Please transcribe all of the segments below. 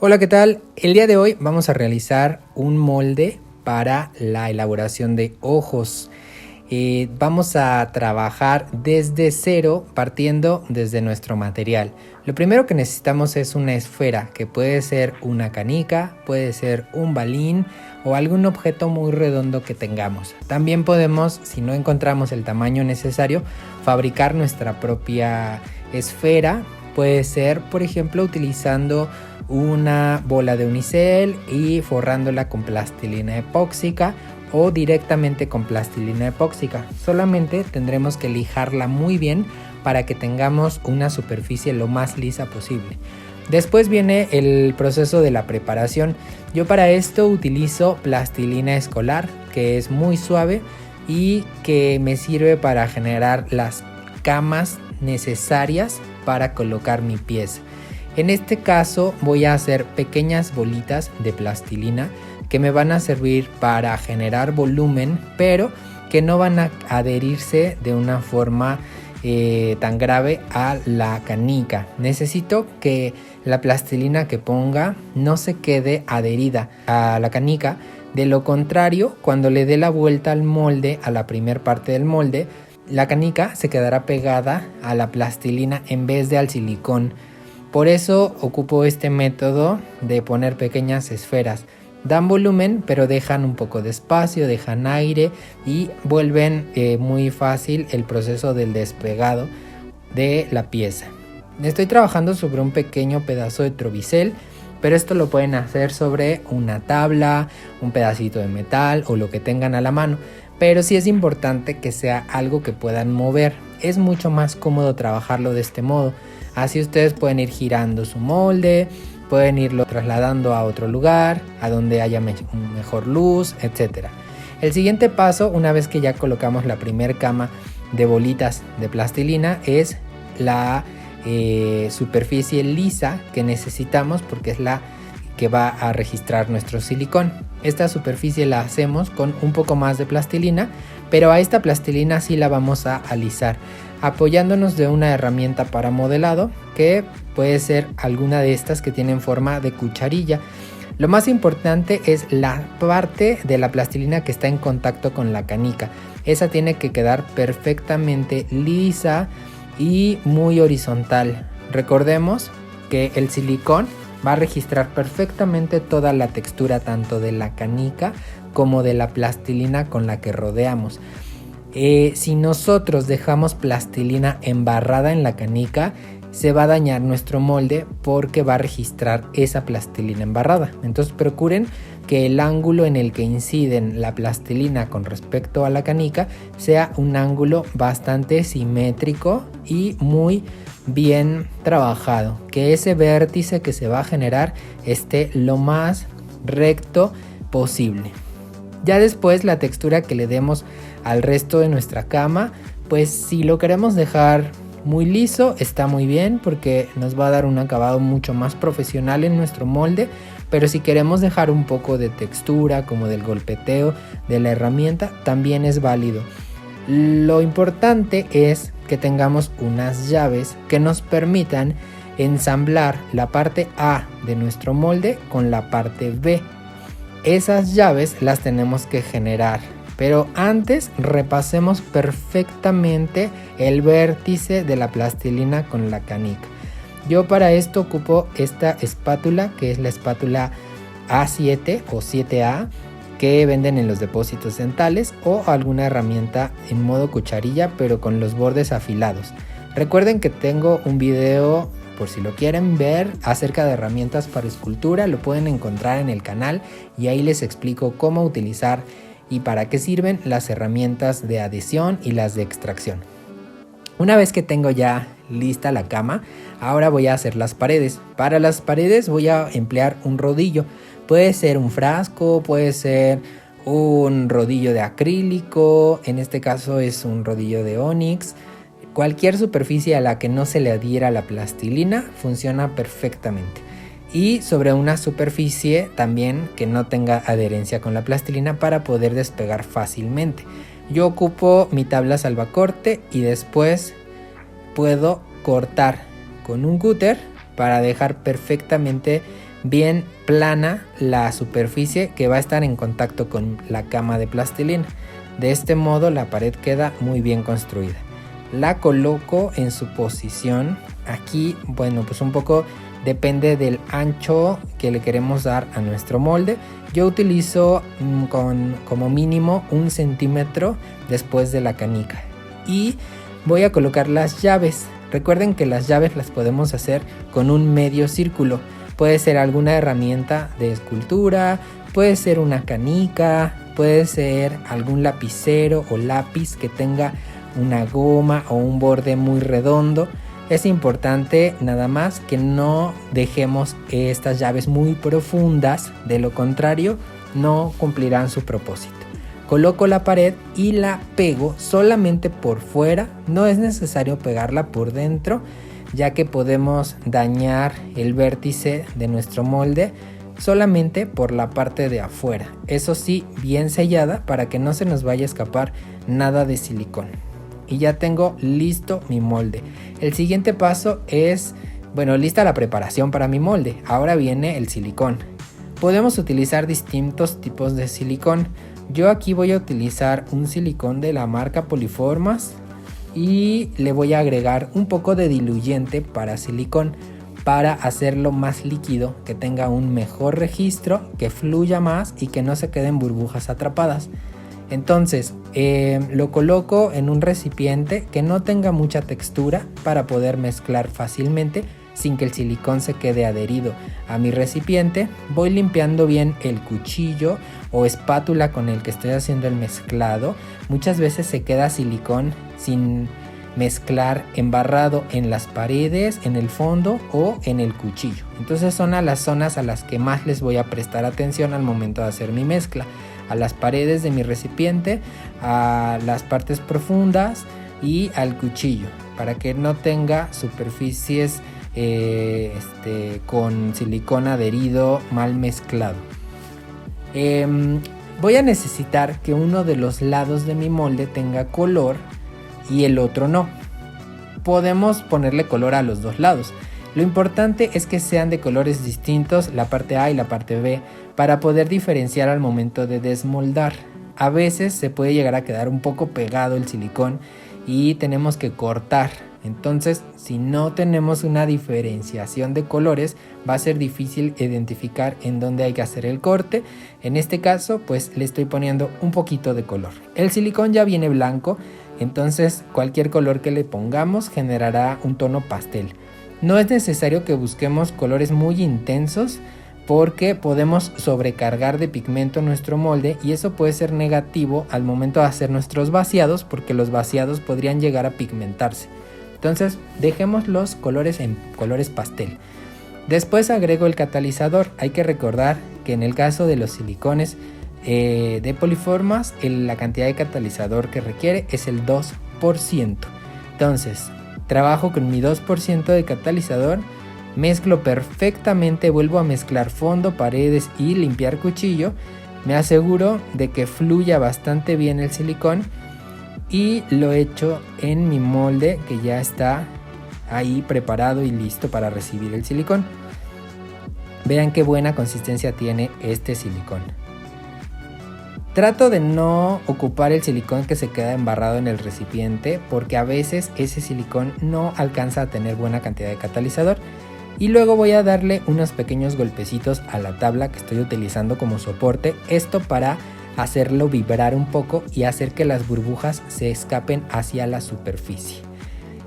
Hola, ¿qué tal? El día de hoy vamos a realizar un molde para la elaboración de ojos. Vamos a trabajar desde cero, partiendo desde nuestro material. Lo primero que necesitamos es una esfera, que puede ser una canica, puede ser un balín o algún objeto muy redondo que tengamos. También podemos, si no encontramos el tamaño necesario, fabricar nuestra propia esfera. Puede ser, por ejemplo, utilizando una bola de unicel y forrándola con plastilina epóxica o directamente con plastilina epóxica. Solamente tendremos que lijarla muy bien para que tengamos una superficie lo más lisa posible. Después viene el proceso de la preparación. Yo para esto utilizo plastilina escolar, que es muy suave y que me sirve para generar las camas necesarias para colocar mi pieza. En este caso voy a hacer pequeñas bolitas de plastilina que me van a servir para generar volumen, pero que no van a adherirse de una forma tan grave a la canica. Necesito que la plastilina que ponga no se quede adherida a la canica. De lo contrario, cuando le dé la vuelta al molde, a la primer parte del molde, la canica se quedará pegada a la plastilina en vez de al silicón. Por eso ocupo este método de poner pequeñas esferas. Dan volumen, pero dejan un poco de espacio, dejan aire y vuelven muy fácil el proceso del despegado de la pieza. Estoy trabajando sobre un pequeño pedazo de trovicel, pero esto lo pueden hacer sobre una tabla, un pedacito de metal o lo que tengan a la mano. Pero sí es importante que sea algo que puedan mover. Es mucho más cómodo trabajarlo de este modo. Así ustedes pueden ir girando su molde, pueden irlo trasladando a otro lugar, a donde haya mejor luz, etc. El siguiente paso, una vez que ya colocamos la primer cama de bolitas de plastilina, es la superficie lisa que necesitamos porque es la que va a registrar nuestro silicón. Esta superficie la hacemos con un poco más de plastilina, pero a esta plastilina sí la vamos a alisar, apoyándonos de una herramienta para modelado que puede ser alguna de estas que tienen forma de cucharilla. Lo más importante es la parte de la plastilina que está en contacto con la canica. Esa tiene que quedar perfectamente lisa y muy horizontal. Recordemos que el silicón va a registrar perfectamente toda la textura tanto de la canica como de la plastilina con la que rodeamos. Si nosotros dejamos plastilina embarrada en la canica, se va a dañar nuestro molde porque va a registrar esa plastilina embarrada. Entonces procuren que el ángulo en el que inciden la plastilina con respecto a la canica sea un ángulo bastante simétrico y muy bien trabajado, que ese vértice que se va a generar esté lo más recto posible. Ya después la textura que le demos al resto de nuestra cama, pues si lo queremos dejar muy liso está muy bien porque nos va a dar un acabado mucho más profesional en nuestro molde, pero si queremos dejar un poco de textura como del golpeteo de la herramienta también es válido. Lo importante es que tengamos unas llaves que nos permitan ensamblar la parte A de nuestro molde con la parte B. Esas llaves las tenemos que generar, pero antes repasemos perfectamente el vértice de la plastilina con la canica. Yo para esto ocupo esta espátula, que es la espátula A7 o 7A, que venden en los depósitos dentales, o alguna herramienta en modo cucharilla pero con los bordes afilados. Recuerden que tengo un video, por si lo quieren ver, acerca de herramientas para escultura, lo pueden encontrar en el canal y ahí les explico cómo utilizar y para qué sirven las herramientas de adhesión y las de extracción. Una vez que tengo ya lista la cama, ahora voy a hacer las paredes. Para las paredes voy a emplear un rodillo. Puede ser un frasco, puede ser un rodillo de acrílico, en este caso es un rodillo de ónix. Cualquier superficie a la que no se le adhiera la plastilina funciona perfectamente. Y sobre una superficie también que no tenga adherencia con la plastilina para poder despegar fácilmente. Yo ocupo mi tabla salvacorte y después puedo cortar con un cúter para dejar perfectamente bien plana la superficie que va a estar en contacto con la cama de plastilina. De este modo la pared queda muy bien construida. La coloco en su posición. Aquí, bueno, pues un poco depende del ancho que le queremos dar a nuestro molde. Yo utilizo como mínimo 1 centímetro después de la canica. Y voy a colocar las llaves. Recuerden que las llaves las podemos hacer con un medio círculo. Puede ser alguna herramienta de escultura, puede ser una canica, puede ser algún lapicero o lápiz que tenga una goma o un borde muy redondo. Es importante nada más que no dejemos estas llaves muy profundas, de lo contrario no cumplirán su propósito. Coloco la pared y la pego solamente por fuera, no es necesario pegarla por dentro, ya que podemos dañar el vértice de nuestro molde solamente por la parte de afuera. Eso sí, bien sellada para que no se nos vaya a escapar nada de silicón. Y ya tengo listo mi molde. El siguiente paso es, lista la preparación para mi molde. Ahora viene el silicón. Podemos utilizar distintos tipos de silicón. Yo aquí voy a utilizar un silicón de la marca Polyformas y le voy a agregar un poco de diluyente para silicón para hacerlo más líquido, que tenga un mejor registro, que fluya más y que no se queden burbujas atrapadas. Entonces lo coloco en un recipiente que no tenga mucha textura para poder mezclar fácilmente sin que el silicón se quede adherido a mi recipiente. Voy limpiando bien el cuchillo o espátula con el que estoy haciendo el mezclado. Muchas veces se queda silicón sin mezclar embarrado en las paredes, en el fondo o en el cuchillo. Entonces son a las zonas a las que más les voy a prestar atención al momento de hacer mi mezcla. A las paredes de mi recipiente, a las partes profundas y al cuchillo, para que no tenga superficies con silicón adherido mal mezclado. Voy a necesitar que uno de los lados de mi molde tenga color y el otro no. Podemos ponerle color a los dos lados. Lo importante es que sean de colores distintos, la parte A y la parte B, para poder diferenciar al momento de desmoldar. A veces se puede llegar a quedar un poco pegado el silicón y tenemos que cortar. Entonces, si no tenemos una diferenciación de colores, va a ser difícil identificar en dónde hay que hacer el corte. En este caso, pues le estoy poniendo un poquito de color. El silicón ya viene blanco, entonces cualquier color que le pongamos generará un tono pastel. No es necesario que busquemos colores muy intensos porque podemos sobrecargar de pigmento nuestro molde y eso puede ser negativo al momento de hacer nuestros vaciados, porque los vaciados podrían llegar a pigmentarse. Entonces dejemos los colores en colores pastel. Después agrego el catalizador. Hay que recordar que en el caso de los silicones de Polyformas, la cantidad de catalizador que requiere es el 2%. Entonces trabajo con mi 2% de catalizador, mezclo perfectamente, vuelvo a mezclar fondo, paredes y limpiar cuchillo. Me aseguro de que fluya bastante bien el silicón y lo echo en mi molde que ya está ahí preparado y listo para recibir el silicón. Vean qué buena consistencia tiene este silicón. Trato de no ocupar el silicón que se queda embarrado en el recipiente porque a veces ese silicón no alcanza a tener buena cantidad de catalizador. Y luego voy a darle unos pequeños golpecitos a la tabla que estoy utilizando como soporte. Esto para hacerlo vibrar un poco y hacer que las burbujas se escapen hacia la superficie.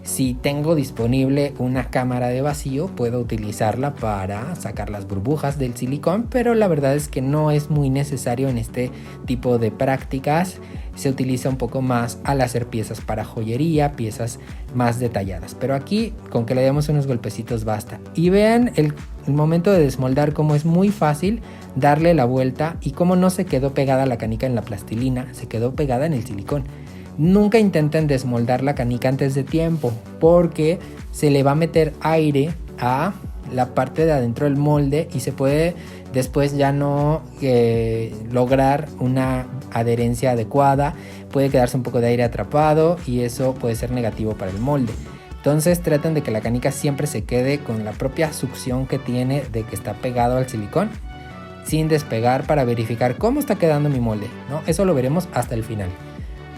Si tengo disponible una cámara de vacío, puedo utilizarla para sacar las burbujas del silicón, pero la verdad es que no es muy necesario en este tipo de prácticas. Se utiliza un poco más al hacer piezas para joyería, piezas más detalladas, pero aquí con que le demos unos golpecitos basta. Y vean el momento de desmoldar cómo es muy fácil darle la vuelta y cómo no se quedó pegada la canica en la plastilina, se quedó pegada en el silicón. Nunca intenten desmoldar la canica antes de tiempo porque se le va a meter aire a la parte de adentro del molde y se puede después ya no lograr una adherencia adecuada, puede quedarse un poco de aire atrapado y eso puede ser negativo para el molde. Entonces traten de que la canica siempre se quede con la propia succión que tiene de que está pegado al silicón, sin despegar, para verificar cómo está quedando mi molde, ¿no? Eso lo veremos hasta el final.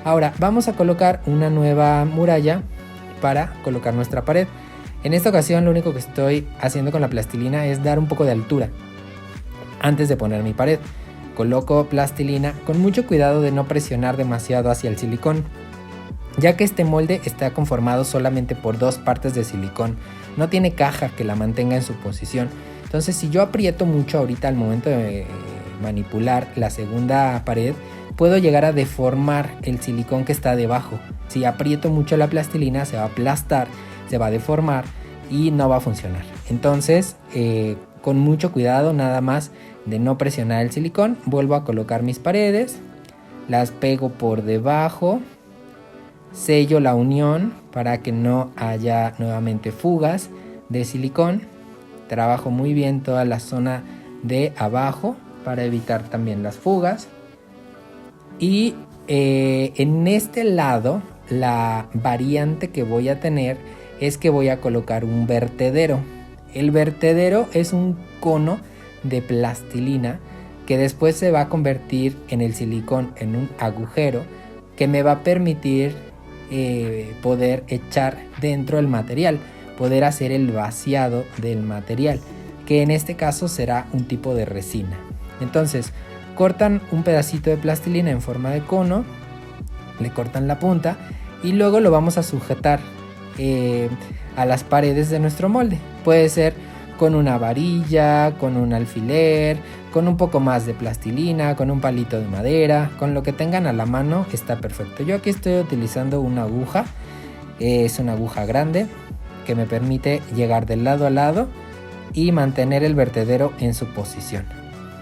Ahora vamos a colocar una nueva muralla para colocar nuestra pared. En esta ocasión lo único que estoy haciendo con la plastilina es dar un poco de altura antes de poner mi pared. Coloco plastilina con mucho cuidado de no presionar demasiado hacia el silicón, ya que este molde está conformado solamente por 2 partes de silicón, no tiene caja que la mantenga en su posición. Entonces si yo aprieto mucho ahorita al momento de manipular la segunda pared, puedo llegar a deformar el silicón que está debajo. Si aprieto mucho la plastilina se va a aplastar, se va a deformar y no va a funcionar. Entonces con mucho cuidado, nada más de no presionar el silicón, vuelvo a colocar mis paredes, las pego por debajo, sello la unión para que no haya nuevamente fugas de silicón. Trabajo muy bien toda la zona de abajo para evitar también las fugas. Y en este lado la variante que voy a tener es que voy a colocar un vertedero. El vertedero es un cono de plastilina que después se va a convertir en el silicón en un agujero que me va a permitir poder echar dentro el material, poder hacer el vaciado del material, que en este caso será un tipo de resina. Entonces cortan un pedacito de plastilina en forma de cono, le cortan la punta y luego lo vamos a sujetar a las paredes de nuestro molde. Puede ser con una varilla, con un alfiler, con un poco más de plastilina, con un palito de madera, con lo que tengan a la mano está perfecto. Yo aquí estoy utilizando una aguja, es una aguja grande que me permite llegar de lado a lado y mantener el vertedero en su posición.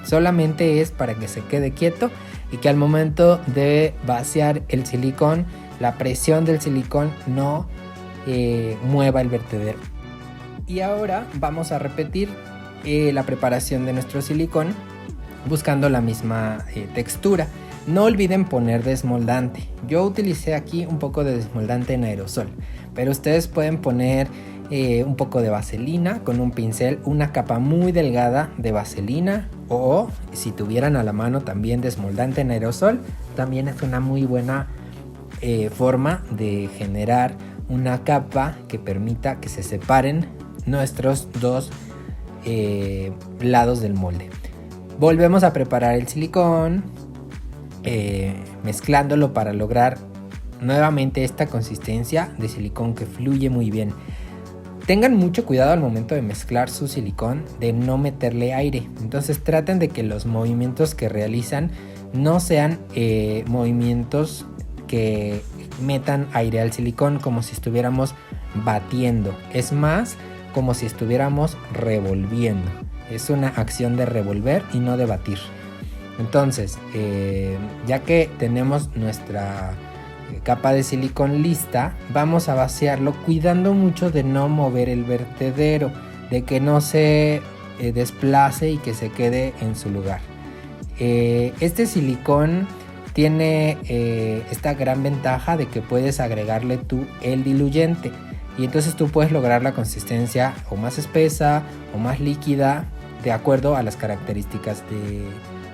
Solamente es para que se quede quieto y que al momento de vaciar el silicón, la presión del silicón no mueva el vertedero. Y ahora vamos a repetir la preparación de nuestro silicón buscando la misma textura. No olviden poner desmoldante. Yo utilicé aquí un poco de desmoldante en aerosol, pero ustedes pueden poner un poco de vaselina con un pincel, una capa muy delgada de vaselina, o si tuvieran a la mano también desmoldante en aerosol, también es una muy buena forma de generar una capa que permita que se separen nuestros dos lados del molde. Volvemos a preparar el silicón, mezclándolo para lograr nuevamente esta consistencia de silicón que fluye muy bien. Tengan mucho cuidado al momento de mezclar su silicón de no meterle aire. Entonces traten de que los movimientos que realizan no sean movimientos que metan aire al silicón, como si estuviéramos batiendo. Es más como si estuviéramos revolviendo. Es una acción de revolver y no de batir. Entonces ya que tenemos nuestra capa de silicón lista, vamos a vaciarlo cuidando mucho de no mover el vertedero, de que no se desplace y que se quede en su lugar. Este silicón tiene esta gran ventaja de que puedes agregarle tú el diluyente y entonces tú puedes lograr la consistencia o más espesa o más líquida de acuerdo a las características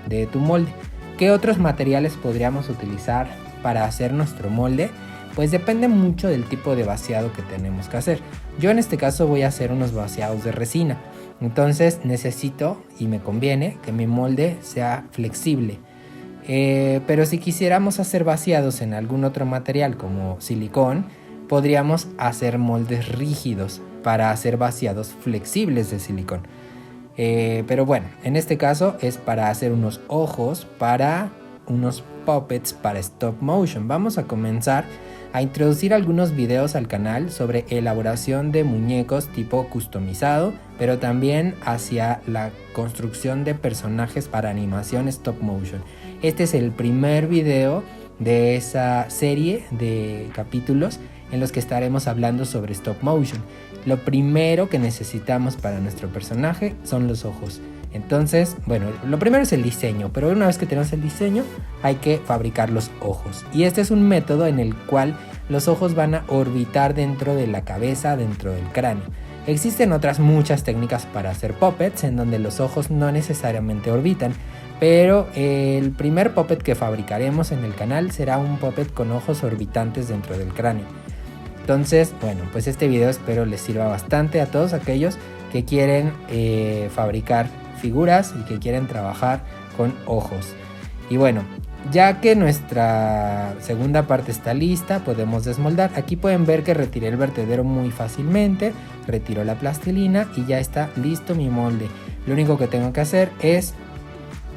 de tu molde. ¿Qué otros materiales podríamos utilizar para hacer nuestro molde? Pues depende mucho del tipo de vaciado que tenemos que hacer. Yo en este caso voy a hacer unos vaciados de resina. Entonces necesito y me conviene que mi molde sea flexible. Pero si quisiéramos hacer vaciados en algún otro material como silicón, podríamos hacer moldes rígidos para hacer vaciados flexibles de silicón. Pero bueno, en este caso es para hacer unos ojos para unos puppets para stop motion. Vamos a comenzar a introducir algunos videos al canal sobre elaboración de muñecos tipo customizado, pero también hacia la construcción de personajes para animación stop motion. Este es el primer video de esa serie de capítulos en los que estaremos hablando sobre stop motion. lo primero que necesitamos para nuestro personaje son los ojos. Entonces, bueno, lo primero es el diseño, pero una vez que tenemos el diseño hay que fabricar los ojos. Y este es un método en el cual los ojos van a orbitar dentro de la cabeza, dentro del cráneo. Existen otras muchas técnicas para hacer puppets en donde los ojos no necesariamente orbitan, pero el primer puppet que fabricaremos en el canal será un puppet con ojos orbitantes dentro del cráneo. Entonces, bueno, pues este video espero les sirva bastante a todos aquellos que quieren fabricar figuras y que quieren trabajar con ojos. Y bueno, ya que nuestra segunda parte está lista, podemos desmoldar. Aquí pueden ver que retiré el vertedero muy fácilmente, retiro la plastilina y ya está listo mi molde. Lo único que tengo que hacer es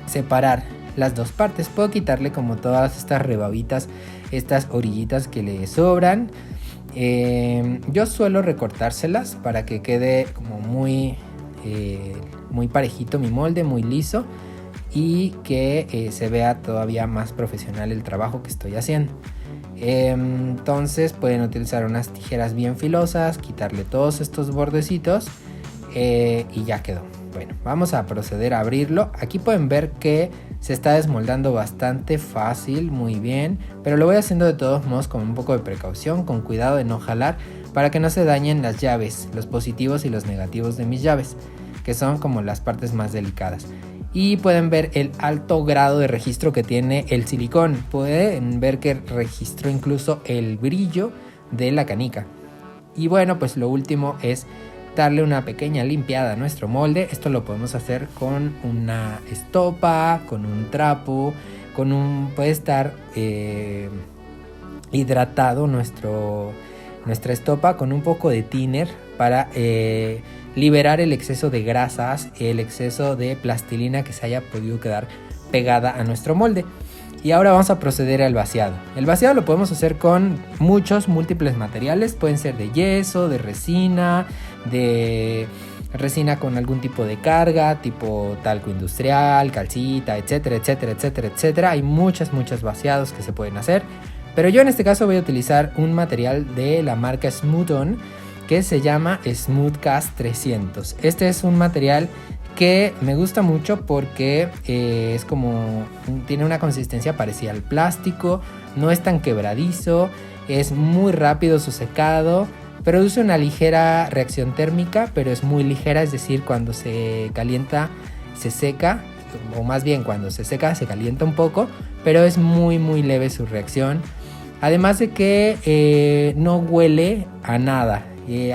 separar las dos partes. Puedo quitarle como todas estas rebabitas, estas orillitas que le sobran. Yo suelo recortárselas para que quede como muy parejito mi molde, muy liso, y que se vea todavía más profesional el trabajo que estoy haciendo. Entonces pueden utilizar unas tijeras bien filosas, quitarle todos estos bordecitos y ya quedó. Bueno, vamos a proceder a abrirlo. Aquí pueden ver que se está desmoldando bastante fácil, muy bien, pero lo voy haciendo de todos modos con un poco de precaución, con cuidado de no jalar, para que no se dañen las llaves, los positivos y los negativos de mis llaves, que son como las partes más delicadas. Y pueden ver el alto grado de registro que tiene el silicón. Pueden ver que registró incluso el brillo de la canica. Y bueno, pues lo último es darle una pequeña limpiada a nuestro molde. Esto lo podemos hacer con una estopa, con un trapo, puede estar hidratado nuestra estopa con un poco de thinner para liberar el exceso de grasas, el exceso de plastilina que se haya podido quedar pegada a nuestro molde. Y ahora vamos a proceder al vaciado. El vaciado lo podemos hacer con múltiples materiales. Pueden ser de yeso, de resina con algún tipo de carga, tipo talco industrial, calcita, etcétera, etcétera, etcétera, etcétera. Hay muchos vaciados que se pueden hacer. Pero yo en este caso voy a utilizar un material de la marca Smooth On que se llama Smoothcast 300. Este es un material que me gusta mucho porque tiene una consistencia parecida al plástico, no es tan quebradizo, es muy rápido su secado, produce una ligera reacción térmica, pero es muy ligera, es decir, cuando se calienta se seca, o más bien cuando se seca se calienta un poco, pero es muy leve su reacción. Además de que no huele a nada.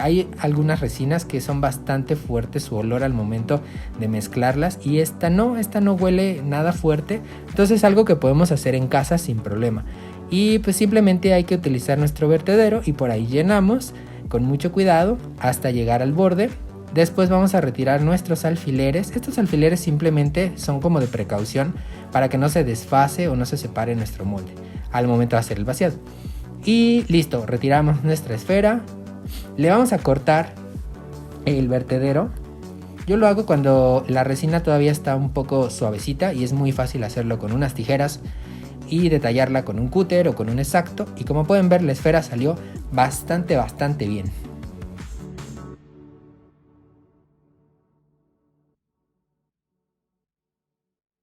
Hay algunas resinas que son bastante fuertes su olor al momento de mezclarlas y esta no huele nada fuerte, entonces es algo que podemos hacer en casa sin problema. Y pues simplemente hay que utilizar nuestro vertedero y por ahí llenamos con mucho cuidado hasta llegar al borde. Después vamos a retirar nuestros alfileres. Estos alfileres simplemente son como de precaución para que no se desfase o no se separe nuestro molde al momento de hacer el vaciado. Y listo, retiramos nuestra esfera. Le vamos a cortar el vertedero. Yo lo hago cuando la resina todavía está un poco suavecita y es muy fácil hacerlo con unas tijeras y detallarla con un cúter o con un X-Acto. Y como pueden ver, la esfera salió bastante bien.